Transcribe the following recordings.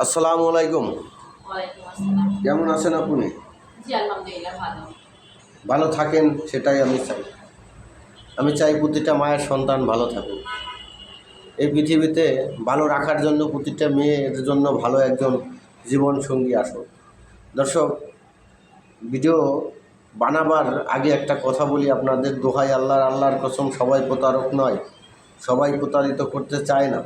আসসালামু আলাইকুম। ওয়ালাইকুম আসসালাম। কেমন আছেন আপনি? জি আলহামদুলিল্লাহ ভালো। ভালো থাকেন, সেটাই আমি চাই। আমি চাই প্রতিটা মায়ের সন্তান ভালো থাকুক। এই পৃথিবীতে ভালো রাখার জন্য প্রতিটা মেয়ের জন্য ভালো একজন জীবন সঙ্গী আসুক। দর্শক, ভিডিও বানাবার আগে একটা কথা বলি আপনাদের, দোহাই আল্লাহর কসম, সবাই প্রতারক নয়, সবাই প্রতারিত করতে চায় না।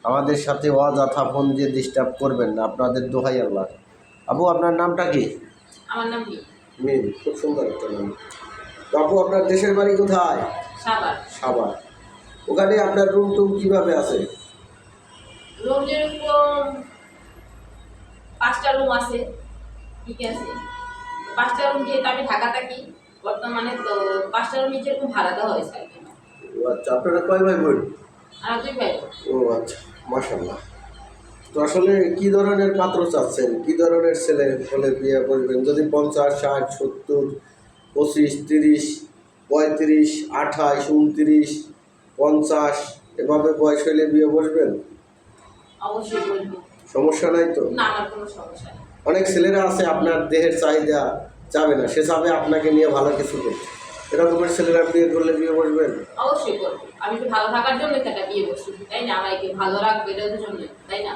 আমাদের সাথে অযথা ফোন দিয়ে ডিস্টার্ব করবেন না, আপনাদের দোহাই আল্লাহ। আপু, আপনার নামটা কি? আমার নাম মি। মিম, খুব সুন্দর একটা নাম। তো আপু, আপনার দেশের বাড়ি কোথায়? সাবার। সাভার। ওখানে আপনার রুম টুম কীভাবে আছে? রুম যেরকম 5টা রুম আছে, ঠিক আছে। 5টা রুম যেহেতু আমি ঢাকা থাকি বর্তমানে, তো 5টা রুম যেরকম ভাড়া দেওয়া হয়েছে আর কি। ও আচ্ছা, আপনারা কয় ভাই বোন? আর 2 ভাই। ও আচ্ছা, মাশাআল্লাহ। তো আসলে কি ধরনের পাত্র চাচ্ছেন, কি ধরনের ছেলে হলে বিয়ে করবেন? যদি 50, 60, 70, 25, 30, 35, 28, 29, 50 এভাবে বয়স হলে বিয়ে বসবেন? অবশ্যই বলবো। সমস্যা নাই তো? না, আমার কোনো সমস্যা নেই। অনেক ছেলেরা আছে আপনার দেহের চাহিদা যাবে না, সে চাবে আপনাকে নিয়ে ভালো কিছু করতে। এরকমের ছেলেরা বিয়ে করলে বিয়ে বসবেন? অবশ্যই করবো। আমি তো ভালো থাকার জন্যই তো একটা বিয়ে বসছি, তাই না? আমাকে ভালো রাখবে এটার জন্য, তাই না?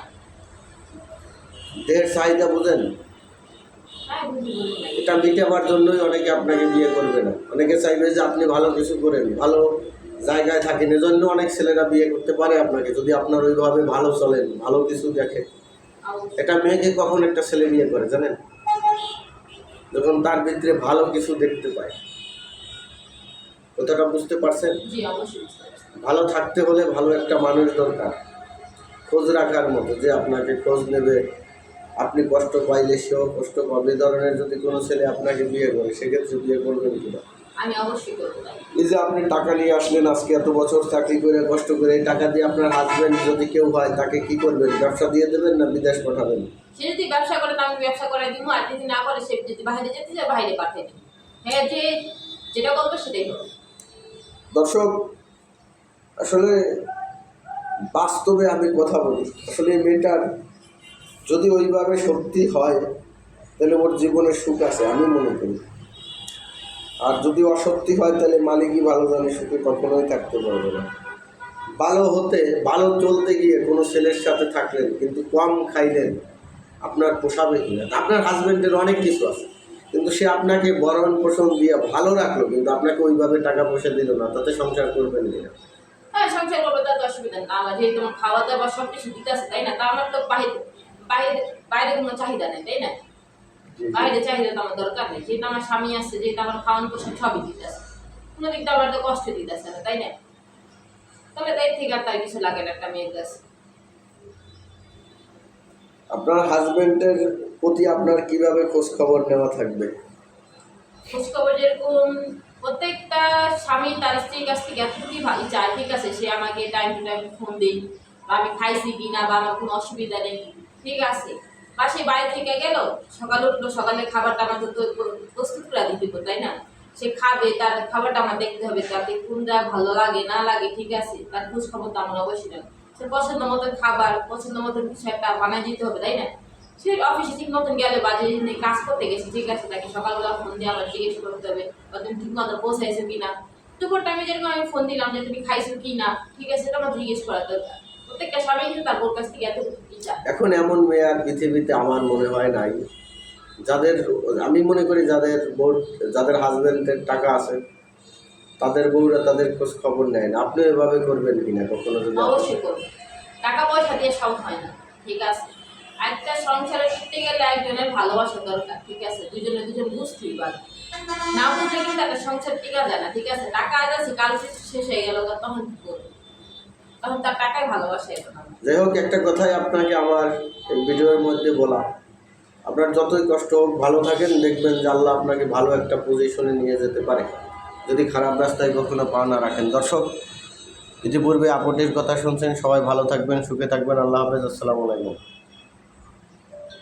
দেহের চাহিদা বুঝেন, হ্যাঁ, বুঝি না। এটা মিটাবার জন্যই অনেকে আপনাকে বিয়ে করবে না। অনেকে চাইবে যে আপনি ভালো কিছু করেন, ভালো জায়গায় থাকেন, এজন্য অনেক ছেলেরা বিয়ে করতে পারে আপনাকে, যদি আপনার ওইভাবে ভালো চলেন, ভালো কিছু দেখে। এটা মেয়েকে কখন একটা ছেলে বিয়ে করে জানেন? যখন তার ভিতরে ভালো কিছু দেখতে পায়। কথাটা বুঝতে পারছেন? জি অবশ্যই বুঝতে পারছি। ভালো থাকতে হলে ভালো একটা মানুষ দরকার, খোঁজ রাখার মতো, যে আপনাকে খোঁজ নেবে, আপনি কষ্ট পাইলে সেও কষ্ট পাবে। ধরনের যদি কোনো ছেলে আপনাকে বিয়ে করে, সেক্ষেত্রে বিয়ে করবেন কিনা? আমি অবশ্যই করবো। এই যে আপনি টাকা নিয়ে আসলেন, আজকে এত বছর চাকরি করে কষ্ট করে, এই টাকা দিয়ে আপনার হাজবেন্ড যদি কেউ হয়, তাকে কি করবেন? ব্যবসা দিয়ে দেবেন না বিদেশ পাঠাবেন? সে যদি ব্যবসা করে তো আমি ব্যবসা করাই দিব, আর যদি না করে সে যদি বাইরে যেতে চায় বাইরে পাঠিয়ে দিব। হ্যাঁ, যেটা করবো সেটাই হবে। দর্শক, আসলে বাস্তবে আমি কথা বলি, আসলে এই মেয়েটার যদি ওইভাবে সত্যি হয়, তাহলে ওর জীবনে সুখ আছে আমি মনে করি। আর যদি অসত্যি হয়, তাহলে মালিকই ভালো জানে, সুখে কখনোই থাকতে পারবে না। ভালো চলতে গিয়ে কোনো ছেলের সাথে থাকলেন, কিন্তু কম খাইলেন, আপনার পোষাবে কিনা? আপনার হাজবেন্ডের অনেক কিছু আছে, কিন্তু সে আপনাকে ভরণ পোষণ দিয়ে ভালো রাখলো, কিন্তু আপনাকে ওইভাবে টাকা পয়সা দিল না, তাতে সংসার করবেন কিনা? হ্যাঁ, সংসার করবো, তার তো অসুবিধা না। আমার যেহেতু তোমার খাওয়া দাওয়া সব কিছু দিতে আছে, তাই না? তা আমার তো বাইরে বাইরে বাইরে কোনো চাহিদা নেই, তাই না? বাইরে চাহিদা তো আমার দরকার নেই। যেহেতু আমার স্বামী আছে, যেহেতু আমার খাওয়ান পোষণ সবই দিতে আছে, কোনো দিক দিয়ে আমার তো কষ্ট দিতে আছে না, তাই না? তবে তাই থেকে আর তাই কিছু লাগে না একটা মেয়ের কাছে। আপনার হাজবেন্ডের প্রতি আপনার কিভাবে খোঁজ খবর নেওয়া থাকবে? খোঁজখবর যেরকম প্রত্যেকটা স্বামী তার স্ত্রীর কাছ থেকে এতটুকুই ভালো চায়, ঠিক আছে, সে আমাকে টাইম টু টাইম ফোন দিই, বা আমি খাইছি কিনা, বা আমার কোনো অসুবিধা নেই, ঠিক আছে। বা সে বাইরে থেকে গেল, সকালে উঠলো, সকালে খাবারটা আমাকে তো প্রস্তুত করে দিতে হবে, তাই না? সে খাবে, তার খাবারটা আমার দেখতে হবে, তাতে কোনটা ভালো লাগে না লাগে, ঠিক আছে, তার খোঁজ খবর তো আমার অবশ্যই নেই। সে পছন্দ মতন খাবার, পছন্দ মতন কিছু একটা বানাই দিতে হবে, তাই না? সে অফিসে ঠিক মতন গেলে বা যে কাজ করতে গেছে, ঠিক আছে, তাকে সকালবেলা ফোন দিয়ে আবার জিজ্ঞেস করতে হবে বা তুমি ঠিক মতো পৌঁছাইছো কিনা। দুপুর টাইমে যেরকম আমি ফোন দিলাম যে তুমি খাইছো কি না, ঠিক আছে, এটা আমার জিজ্ঞেস করা দরকার। প্রত্যেকটা স্বামী কিন্তু তার বোর কাছ থেকে এত ইচ্ছা। এখন এমন মেয়ে আর পৃথিবীতে আমার মনে হয় নাই, যাদের, আমি মনে করি যাদের হাজবেন্ডের টাকা আছে, তাদের বউরা তাদের খোঁজ খবর নেয় না। আপনি এভাবে করবেন কিনা কখনো? যদি অবশ্যই করবো। টাকা পয়সা দিয়ে সব হয় না, ঠিক আছে। একটা সংসারে টিকতে গেলে একজনের ভালোবাসা দরকার, ঠিক আছে, দুজন বুঝতেই পারে। না বুঝলে কিন্তু একটা সংসার টিকা যায় না, ঠিক আছে। টাকা আছে, কাল শেষ হয়ে গেল, তখন কি করবো? তখন তার টাকায় ভালোবাসে এখন আমার। যাই হোক, একটা কথাই আপনাকে আমার এই ভিডিওর মধ্যে বলা, আপনার যতই কষ্ট হোক, ভালো থাকেন, দেখবেন যে আল্লাহ আপনাকে ভালো একটা পজিশনে নিয়ে যেতে পারে, যদি খারাপ রাস্তায় কখনো পা না রাখেন। দর্শক, ইতিপূর্বে আপডেটের কথা শুনছেন, সবাই ভালো থাকবেন, সুখে থাকবেন। আল্লাহ হাফেজ, আসসালামু আলাইকুম।